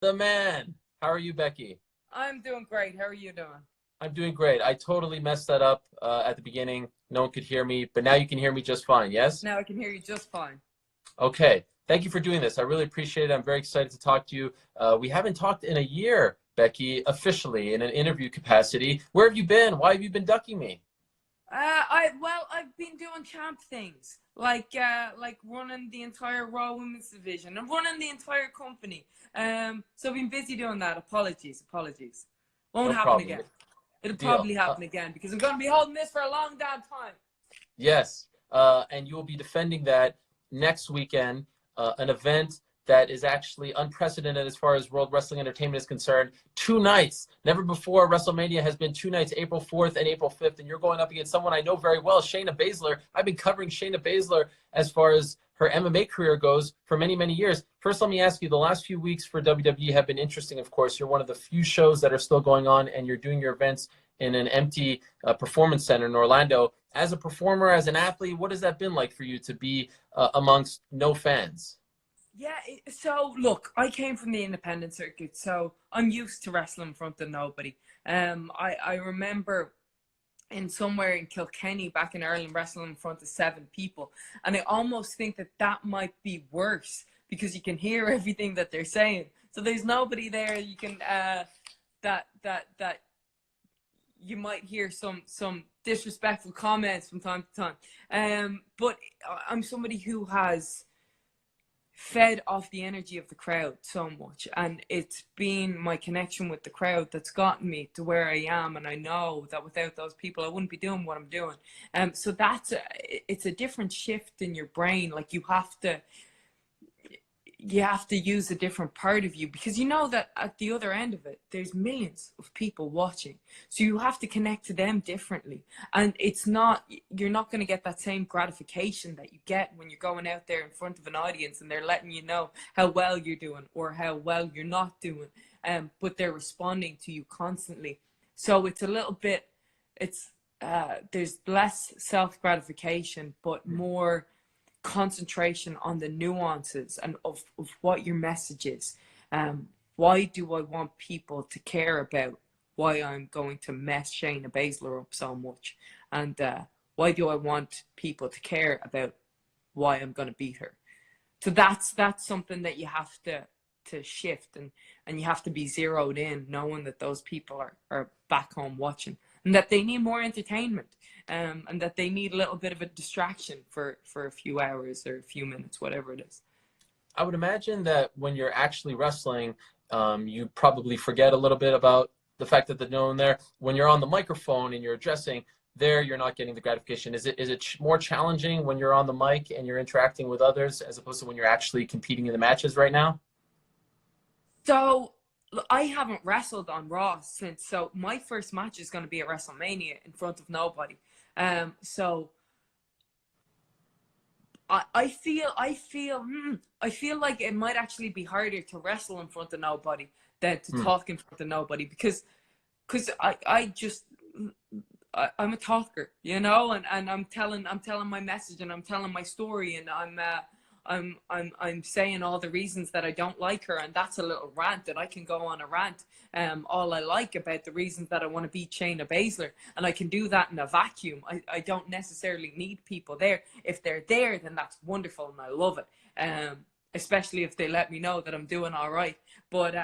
The man. How are you, Becky? I'm doing great. How are you doing? I'm doing great. I totally messed that up at the beginning. No one could hear me, but now you can hear me just fine, yes? Now I can hear you just fine. Okay. Thank you for doing this. I really appreciate it. I'm very excited to talk to you. We haven't talked in a year, Becky, officially in an interview capacity. Where have you been? Why have you been ducking me? I've been doing champ things like running the entire Raw Women's division and running the entire company. So I've been busy doing that. Apologies. Won't No happen problem. again. It'll Deal. probably happen again because I'm going to be holding this for a long damn time. Yes, and you will be defending that next weekend, an event that is actually unprecedented as far as World Wrestling Entertainment is concerned. 2 nights. Never before WrestleMania has been 2 nights, April 4th and April 5th, and you're going up against someone I know very well, Shayna Baszler. I've been covering Shayna Baszler as far as her MMA career goes for many, many years. First, let me ask you, the last few weeks for WWE have been interesting, of course. You're one of the few shows that are still going on, and you're doing your events in an empty performance center in Orlando. As a performer, as an athlete, what has that been like for you to be amongst no fans? Yeah, so look, I came from the independent circuit, so I'm used to wrestling in front of nobody. I remember in somewhere in Kilkenny back in Ireland wrestling in front of 7 people, and I almost think that that might be worse because you can hear everything that they're saying. So there's nobody there. You can that you might hear some disrespectful comments from time to time. But I'm somebody who has fed off the energy of the crowd so much, and it's been my connection with the crowd that's gotten me to where I am, and I know that without those people I wouldn't be doing what I'm doing. So it's a different shift in your brain. Like you have to use a different part of you because you know that at the other end of it there's millions of people watching, so you have to connect to them differently, and you're not going to get that same gratification that you get when you're going out there in front of an audience and they're letting you know how well you're doing or how well you're not doing, but they're responding to you constantly. So it's a little bit, it's there's less self-gratification but more concentration on the nuances and of what your message is. Why do I want people to care about why I'm going to mess Shayna Baszler up so much? And why do I want people to care about why I'm going to beat her? So that's something that you have to shift, and you have to be zeroed in, knowing that those people are back home watching and that they need more entertainment, and that they need a little bit of a distraction for a few hours or a few minutes, whatever it is. I would imagine that when you're actually wrestling, you probably forget a little bit about the fact that there's no one there. When you're on the microphone and you're addressing, there you're not getting the gratification. Is it more challenging when you're on the mic and you're interacting with others as opposed to when you're actually competing in the matches right now? So I haven't wrestled on Raw since, so my first match is going to be at WrestleMania in front of nobody. So I feel like it might actually be harder to wrestle in front of nobody than to talk in front of nobody because I'm a talker, and I'm telling my message, and I'm telling my story, and I'm saying all the reasons that I don't like her, and that's a little rant that I can go on a rant all I like about the reasons that I want to beat Shayna Baszler, and I can do that in a vacuum. I don't necessarily need people there. If they're there, then that's wonderful and I love it. Especially if they let me know that I'm doing all right. But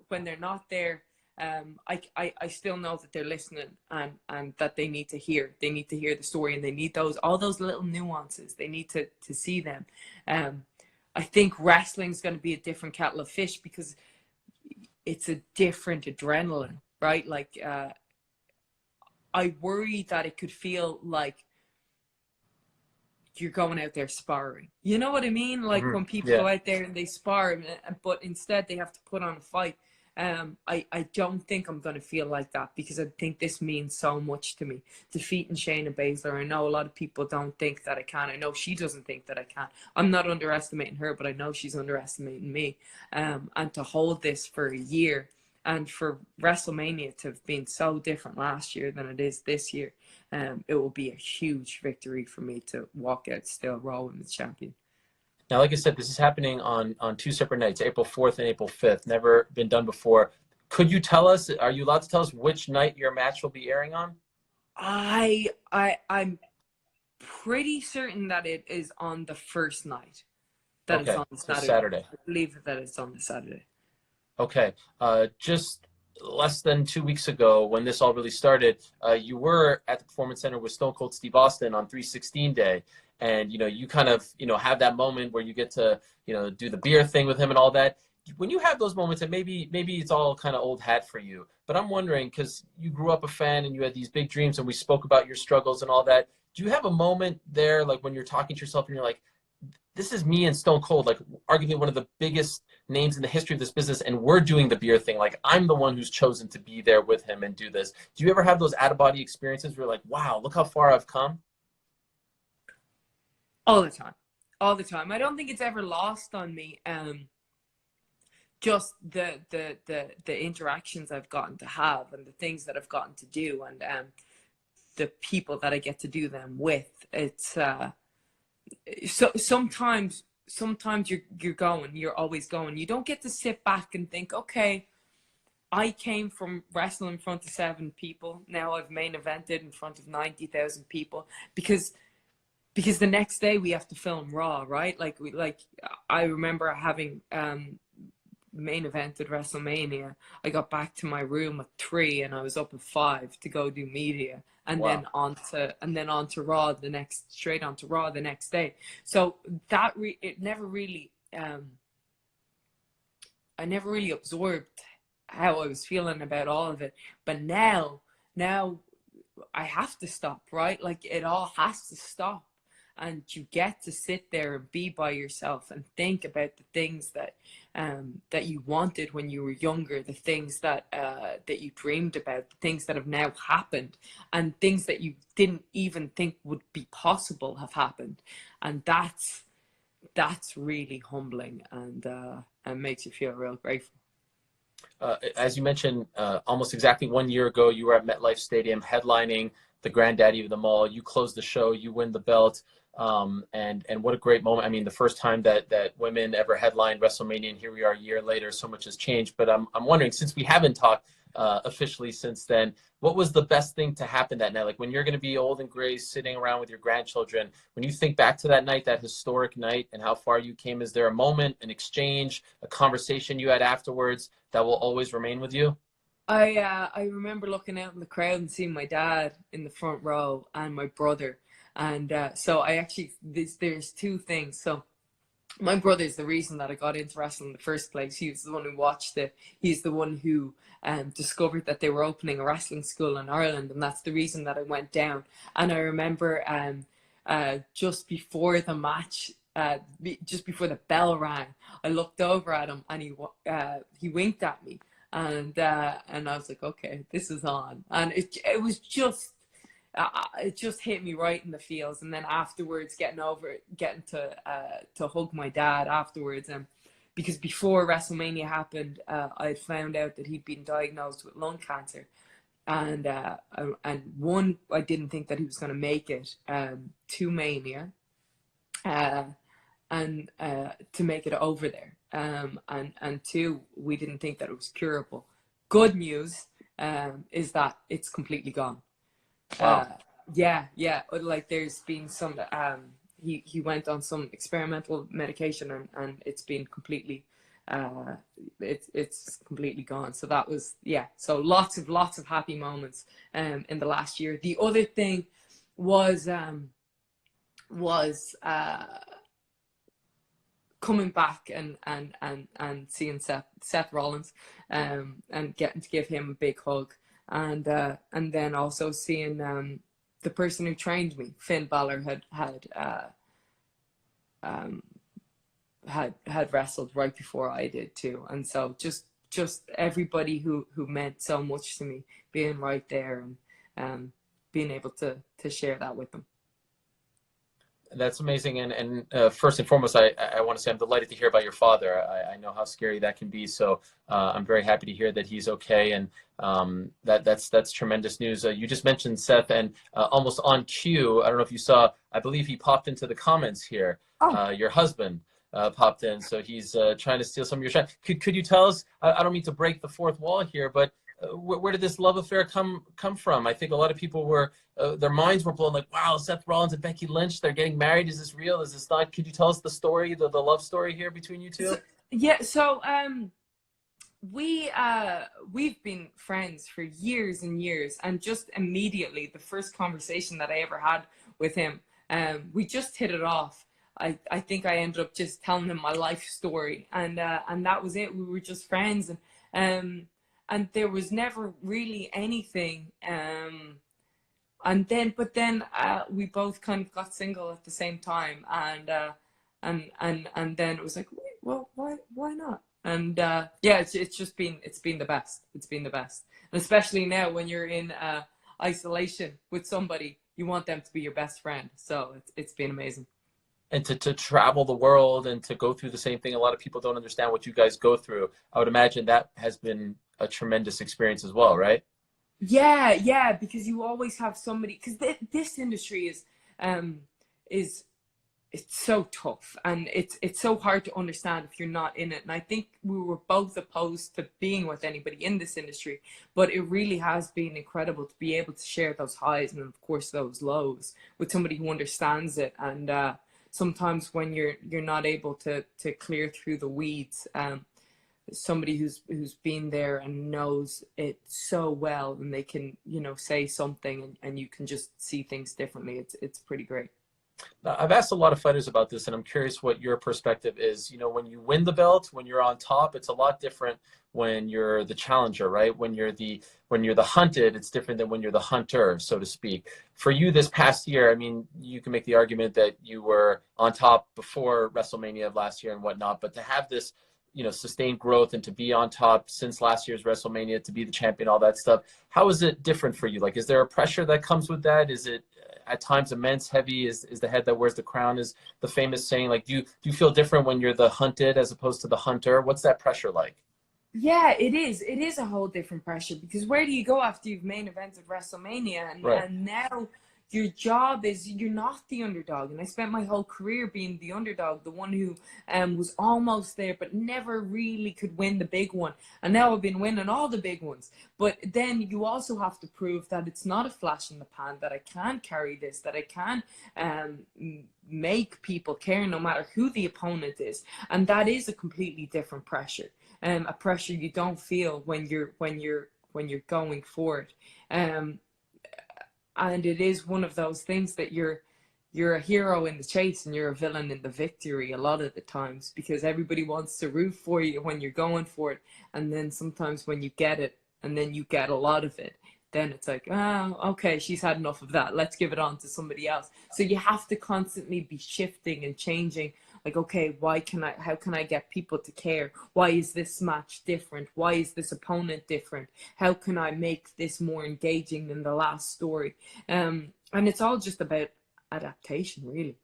when they're not there, I still know that they're listening, and that they need to hear the story, and they need all those little nuances. They need to see them. I think wrestling's going to be a different kettle of fish because it's a different adrenaline, right? Like I worry that it could feel like you're going out there sparring. You know what I mean? Like when people Yeah. go out there and they spar, but instead they have to put on a fight. I don't think I'm going to feel like that because I think this means so much to me. Defeating Shayna Baszler, I know a lot of people don't think that I can. I know she doesn't think that I can. I'm not underestimating her, but I know she's underestimating me. And to hold this for a year, and for WrestleMania to have been so different last year than it is this year, it will be a huge victory for me to walk out still Raw Women's Champion. Now, like I said, this is happening on two separate nights, April 4th and April 5th. Never been done before. Could you tell us, are you allowed to tell us which night your match will be airing on? I'm pretty certain that it is on the first night. That it's Okay, on so Saturday. Saturday. I believe that it's on the Saturday. Okay. Just less than 2 weeks ago, when this all really started, you were at the Performance Center with Stone Cold Steve Austin on 316 Day. And, you kind of, have that moment where you get to, do the beer thing with him and all that. When you have those moments, and maybe it's all kind of old hat for you, but I'm wondering, because you grew up a fan and you had these big dreams and we spoke about your struggles and all that. Do you have a moment there, like when you're talking to yourself and you're like, this is me and Stone Cold, like arguably one of the biggest names in the history of this business, and we're doing the beer thing. Like, I'm the one who's chosen to be there with him and do this. Do you ever have those out-of-body experiences where you're like, wow, look how far I've come? All the time. All the time. I don't think it's ever lost on me. Just the interactions I've gotten to have and the things that I've gotten to do and the people that I get to do them with. It's so sometimes you're always going. You don't get to sit back and think, okay, I came from wrestling in front of 7 people. Now I've main evented in front of 90,000 people because the next day we have to film Raw, right? Like I remember having main evented WrestleMania. I got back to my room at 3 and I was up at 5 to go do media, and Wow. then on to Raw straight on to Raw the next day. So that it never really I never really absorbed how I was feeling about all of it. But now I have to stop, right? Like, it all has to stop. And you get to sit there and be by yourself and think about the things that that you wanted when you were younger, the things that that you dreamed about, the things that have now happened, and things that you didn't even think would be possible have happened. And that's really humbling and makes you feel real grateful. As you mentioned, almost exactly 1 year ago, you were at MetLife Stadium headlining the granddaddy of them all. You close the show, you win the belt. And what a great moment. I mean, the first time that women ever headlined WrestleMania, and here we are a year later, so much has changed. But I'm wondering, since we haven't talked officially since then, what was the best thing to happen that night? Like, when you're going to be old and gray sitting around with your grandchildren, when you think back to that night, that historic night, and how far you came, is there a moment, an exchange, a conversation you had afterwards that will always remain with you? I remember looking out in the crowd and seeing my dad in the front row and my brother. And so I actually, there's 2 things. So my brother's the reason that I got into wrestling in the first place. He was the one who watched it. He's the one who discovered that they were opening a wrestling school in Ireland, and that's the reason that I went down. And I remember just before the match, just before the bell rang, I looked over at him and he winked at me, and I was like, okay, this is on. And it was just. It just hit me right in the feels. And then afterwards, getting to hug my dad afterwards, and because before WrestleMania happened, I had found out that he'd been diagnosed with lung cancer, and one, I didn't think that he was going to make it to Mania, and to make it over there, and 2, we didn't think that it was curable. Good news is that it's completely gone. Wow. Yeah. Like, there's been some he went on some experimental medication, and it's been completely it's completely gone. So that was, yeah. So lots of happy moments in the last year. The other thing was coming back and seeing Seth Rollins, and getting to give him a big hug. And then also seeing the person who trained me, Finn Balor, had wrestled right before I did too. And so just everybody who meant so much to me, being right there and being able to share that with them. That's amazing. And first and foremost, I want to say I'm delighted to hear about your father. I know how scary that can be. So I'm very happy to hear that he's okay. And that's tremendous news. You just mentioned Seth, and almost on cue, I don't know if you saw, I believe he popped into the comments here, your husband. popped in, so he's trying to steal some of your shine. Could you tell us? I don't mean to break the fourth wall here, but where did this love affair come from? I think a lot of people were their minds were blown. Like, wow, Seth Rollins and Becky Lynch, they're getting married. Is this real? Is this not? Could you tell us the story, the love story here between you two? So we've been friends for years and years, and just immediately the first conversation that I ever had with him, we just hit it off. I think I ended up just telling him my life story, and that was it. We were just friends, and there was never really anything. But then we both kind of got single at the same time, and then it was like, wait, well, why not? And yeah, it's been the best. It's been the best, and especially now when you're in isolation with somebody, you want them to be your best friend. So it's been amazing. And to travel the world and to go through the same thing, a lot of people don't understand what you guys go through. I would imagine that has been a tremendous experience as well, right? Yeah, because you always have somebody, because this industry is it's so tough, and it's so hard to understand if you're not in it. And I think we were both opposed to being with anybody in this industry, but it really has been incredible to be able to share those highs and of course those lows with somebody who understands it. And sometimes when you're not able to clear through the weeds, somebody who's been there and knows it so well, and they can, you know, say something and you can just see things differently. It's pretty great. Now, I've asked a lot of fighters about this, and I'm curious what your perspective is. You know, when you win the belt, when you're on top, it's a lot different when you're the challenger, right? When you're the hunted, it's different than when you're the hunter, so to speak. For you this past year, I mean, you can make the argument that you were on top before WrestleMania of last year and whatnot, but to have this, you know, sustained growth and to be on top since last year's WrestleMania, to be the champion, all that stuff, how is it different for you? Like, is there a pressure that comes with that? Is it at times immense, heavy? Is the head that wears the crown, is the famous saying? Like, do you feel different when you're the hunted as opposed to the hunter? What's that pressure like? Yeah, it is. It is a whole different pressure, because where do you go after you've main evented WrestleMania? And now your job is, you're not the underdog. And I spent my whole career being the underdog, the one who was almost there but never really could win the big one. And now I've been winning all the big ones. But then you also have to prove that it's not a flash in the pan, that I can carry this, that I can make people care no matter who the opponent is. And that is a completely different pressure. A pressure you don't feel when you're going for it. And it is one of those things that you're a hero in the chase and you're a villain in the victory a lot of the times, because everybody wants to root for you when you're going for it. And then sometimes when you get it, and then you get a lot of it, then it's like, okay, she's had enough of that. Let's give it on to somebody else. So you have to constantly be shifting and changing. Like, okay, how can I get people to care? Why is this match different? Why is this opponent different? How can I make this more engaging than the last story? And it's all just about adaptation, really.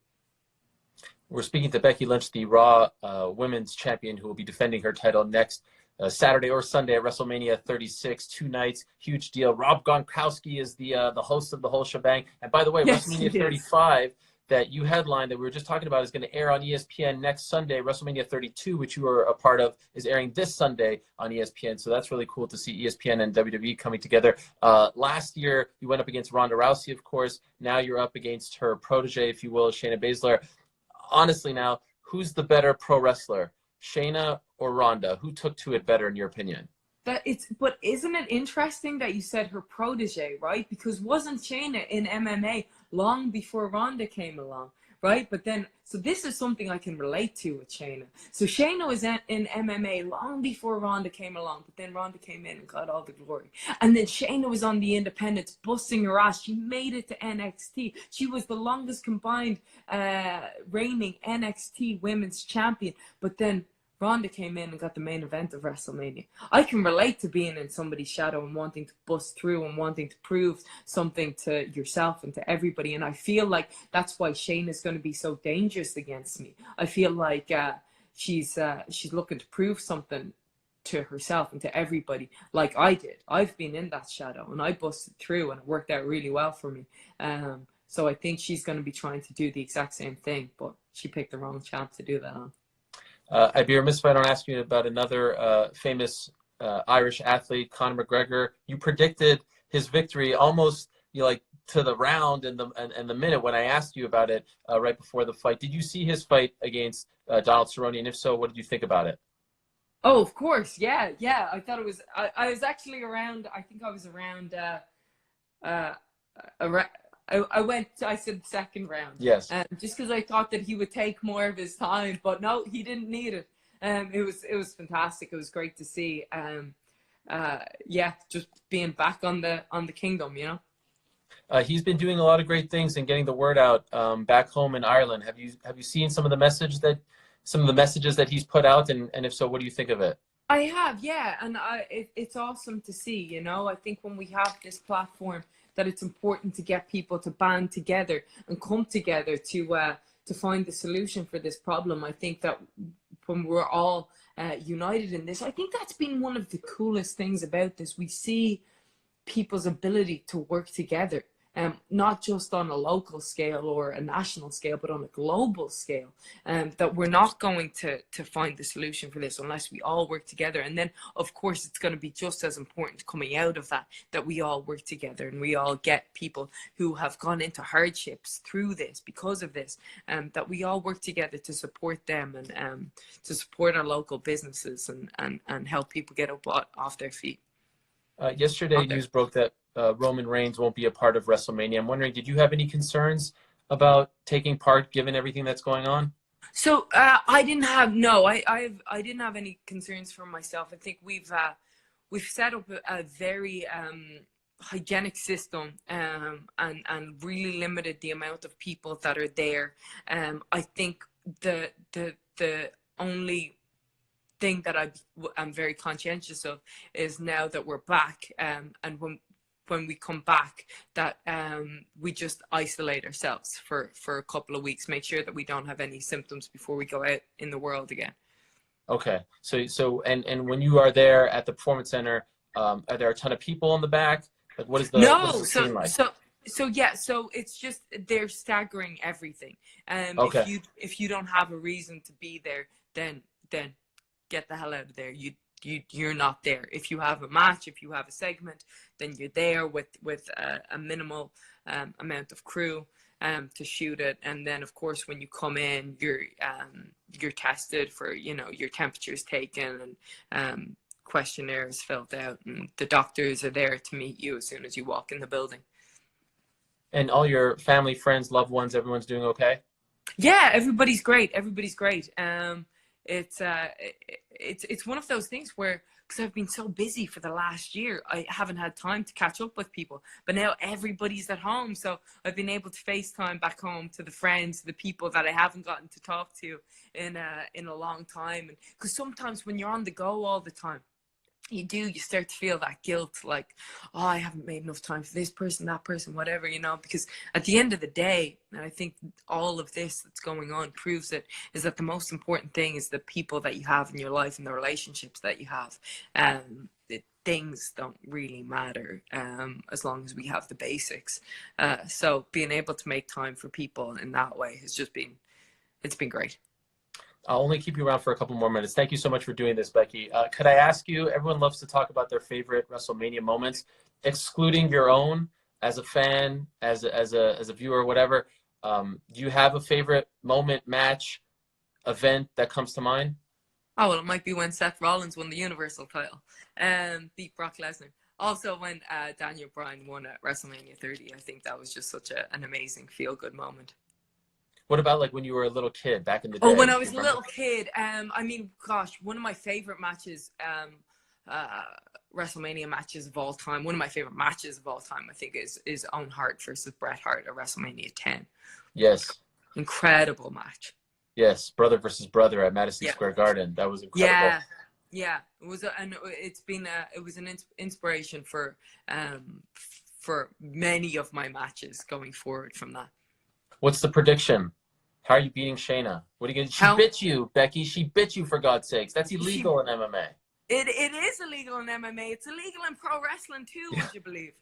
We're speaking to Becky Lynch, the Raw Women's Champion, who will be defending her title next Saturday or Sunday at WrestleMania 36, 2 nights, huge deal. Rob Gronkowski is the host of the whole shebang. And by the way, yes, WrestleMania 35 that you headlined, that we were just talking about, is going to air on ESPN next Sunday. WrestleMania 32, which you were a part of, is airing this Sunday on ESPN. So that's really cool to see ESPN and WWE coming together. Last year, you went up against Ronda Rousey, of course. Now you're up against her protege, if you will, Shayna Baszler. Honestly now, who's the better pro wrestler, Shayna or Ronda? Who took to it better in your opinion? But isn't it interesting that you said her protege, right? Because wasn't Shayna in MMA long before Ronda came along, right? But then, so this is something I can relate to with Shayna. So Shayna was in MMA long before Ronda came along, but then Ronda came in and got all the glory. And then Shayna was on the independents, busting her ass. She made it to NXT. She was the longest combined reigning NXT women's champion. But then Ronda came in and got the main event of WrestleMania. I can relate to being in somebody's shadow and wanting to bust through and wanting to prove something to yourself and to everybody. And I feel like that's why Shayna is going to be so dangerous against me. I feel like she's looking to prove something to herself and to everybody, like I did. I've been in that shadow and I busted through, and it worked out really well for me. So I think she's going to be trying to do the exact same thing, but she picked the wrong champ to do that on. I'd be remiss if I don't ask you about another famous Irish athlete, Conor McGregor. You predicted his victory almost like to the round and the minute when I asked you about it right before the fight. Did you see his fight against Donald Cerrone? And if so, what did you think about it? Oh, of course. Yeah. I thought it was, I was actually around, I think I was around, I said the second round. Yes. Just because I thought that he would take more of his time, but no, he didn't need it. It was fantastic. It was great to see. Yeah, just being back on the kingdom, you know. He's been doing a lot of great things and getting the word out back home in Ireland. Have you seen some of the messages that he's put out, and if so, what do you think of it? I have, yeah, and it's awesome to see. You know, I think when we have this platform, that it's important to get people to band together and come together to find the solution for this problem. I think that when we're all united in this, I think that's been one of the coolest things about this. We see people's ability to work together, not just on a local scale or a national scale, but on a global scale, that we're not going to find the solution for this unless we all work together. And then, of course, it's going to be just as important coming out of that we all work together and we all get people who have gone into hardships through this, because of this, that we all work together to support them and to support our local businesses and help people get up off their feet. Yesterday, news broke that Roman Reigns won't be a part of WrestleMania. I'm wondering, did you have any concerns about taking part given everything that's going on? So I didn't have any concerns for myself. I think we've set up a very hygienic system and really limited the amount of people that are there. I think the only thing that I'm very conscientious of is now that we're back, and when we come back, that we just isolate ourselves for a couple of weeks, make sure that we don't have any symptoms before we go out in the world again. Okay, so and when you are there at the Performance Center, are there a ton of people in the back? Like, what is the scene like? So it's just they're staggering everything. Okay. If you don't have a reason to be there, then get the hell out of there. You're not there. If you have a match, if you have a segment, then you're there with a minimal amount of crew to shoot it. And then, of course, when you come in, you're tested for, your temperature's taken and questionnaires filled out, and the doctors are there to meet you as soon as you walk in the building. And all your family, friends, loved ones, everyone's doing okay? Yeah, everybody's great. It's one of those things where, because I've been so busy for the last year, I haven't had time to catch up with people. But now everybody's at home, so I've been able to FaceTime back home to the friends, the people that I haven't gotten to talk to in a long time. And because sometimes when you're on the go all the time, you start to feel that guilt, like, oh, I haven't made enough time for this person, that person, whatever, because at the end of the day, and I think all of this that's going on proves it, is that the most important thing is the people that you have in your life and the relationships that you have. Things don't really matter as long as we have the basics. So being able to make time for people in that way has just been great. I'll only keep you around for a couple more minutes. Thank you so much for doing this, Becky. Could I ask you, everyone loves to talk about their favorite WrestleMania moments, excluding your own as a fan, as a viewer, whatever. Do you have a favorite moment, match, event that comes to mind? Oh, well, it might be when Seth Rollins won the Universal title and beat Brock Lesnar. Also, when Daniel Bryan won at WrestleMania 30, I think that was just such an amazing feel-good moment. What about like when you were a little kid back in the day? Oh, when I was a little kid, one of my favorite matches, WrestleMania matches of all time. One of my favorite matches of all time, I think, is Owen Hart versus Bret Hart at WrestleMania 10. Yes. Incredible match. Yes, brother versus brother at Madison Square Garden. That was incredible. Yeah. It was, it was an inspiration for many of my matches going forward from that. What's the prediction? How are you beating Shayna? What are you going to? She bit you, Becky. She bit you, for God's sakes. That's illegal in MMA. It is illegal in MMA. It's illegal in pro wrestling too, would you believe?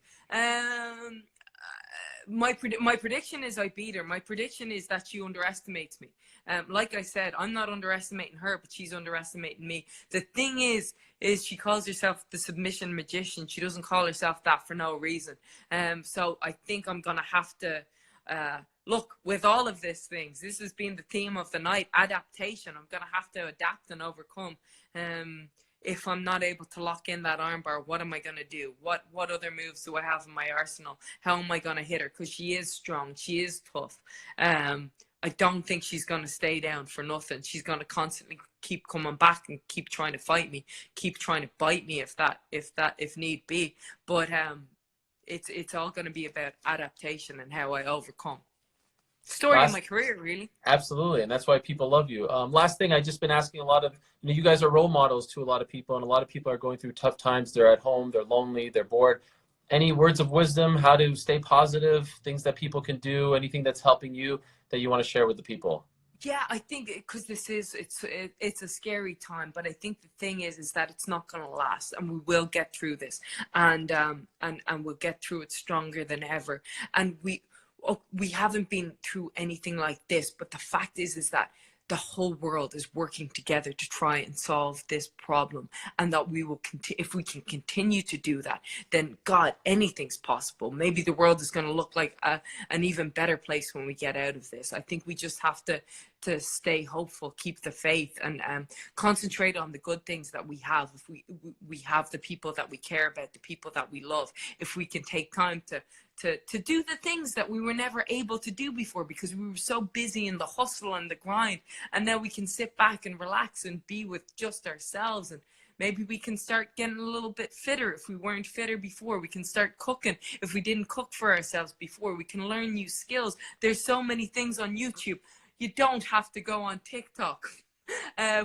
my prediction is I beat her. My prediction is that she underestimates me. Like I said, I'm not underestimating her, but she's underestimating me. The thing is she calls herself the submission magician. She doesn't call herself that for no reason. So I think I'm gonna have to look, with all of these things, this has been the theme of the night, adaptation. I'm gonna have to adapt and overcome. If I'm not able to lock in that armbar, what am I going to do? What other moves do I have in my arsenal? How am I going to hit her? Because she is strong. She is tough. I don't think she's going to stay down for nothing. She's going to constantly keep coming back and keep trying to fight me, keep trying to bite me if need be. But it's all going to be about adaptation and how I overcome. Story of my career, really. Absolutely, and that's why people love you. Last thing, I've just been asking a lot of, you guys are role models to a lot of people, and a lot of people are going through tough times. They're at home, they're lonely, they're bored. Any words of wisdom, how to stay positive, things that people can do, anything that's helping you that you want to share with the people? Yeah, I think because it's a scary time, but I think the thing is that it's not going to last, and we will get through this, and we'll get through it stronger than ever. And we haven't been through anything like this, but the fact is that the whole world is working together to try and solve this problem, and that we will if we can continue to do that, then God, anything's possible. Maybe the world is going to look like an even better place when we get out of this. I think we just have to stay hopeful, keep the faith, and concentrate on the good things that we have. If we have the people that we care about, the people that we love, if we can take time to do the things that we were never able to do before because we were so busy in the hustle and the grind, and now we can sit back and relax and be with just ourselves. And maybe we can start getting a little bit fitter if we weren't fitter before. We can start cooking if we didn't cook for ourselves before. We can learn new skills. There's so many things on YouTube. You don't have to go on TikTok.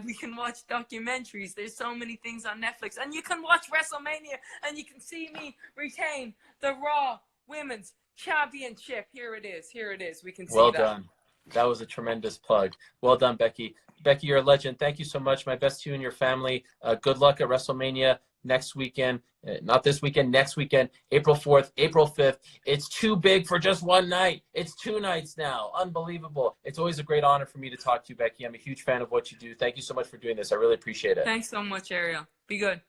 We can watch documentaries. There's so many things on Netflix, and you can watch WrestleMania, and you can see me retain the Raw Women's Championship. Here it is. We can see that. Well done. That was a tremendous plug. Well done, Becky. Becky, you're a legend. Thank you so much. My best to you and your family. Good luck at WrestleMania next weekend. Not this weekend, next weekend, April 4th, April 5th. It's too big for just one night. It's 2 nights now. Unbelievable. It's always a great honor for me to talk to you, Becky. I'm a huge fan of what you do. Thank you so much for doing this. I really appreciate it. Thanks so much, Ariel. Be good.